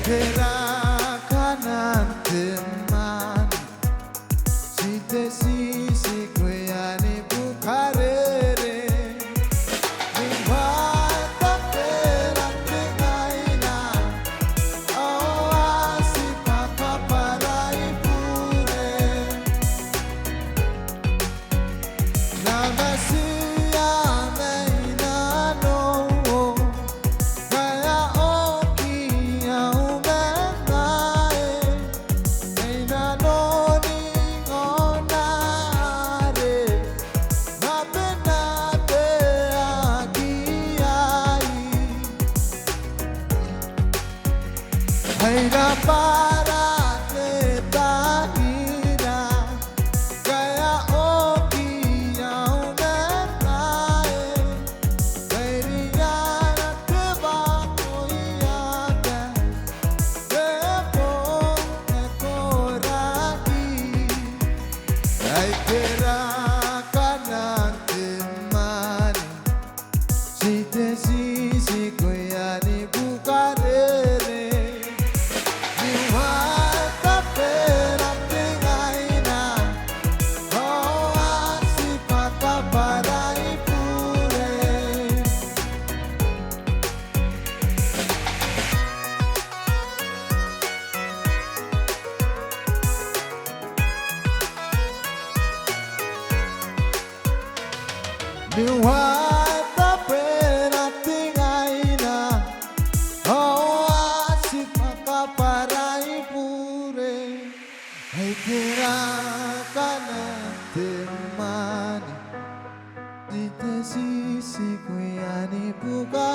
Terá canante man, si te si kuyani bukarere, mi mata pera tengaina, oh asi papa para ipure, na masia meina no. Haina para te tahina kaya oki au menae Kairiana te vakoiaka te pone koraki Ai tera kanante mani si koyani bukarere Niwata pera tingaina, oh asi para ipure, hai tera kana temani, dite si kuyani buka.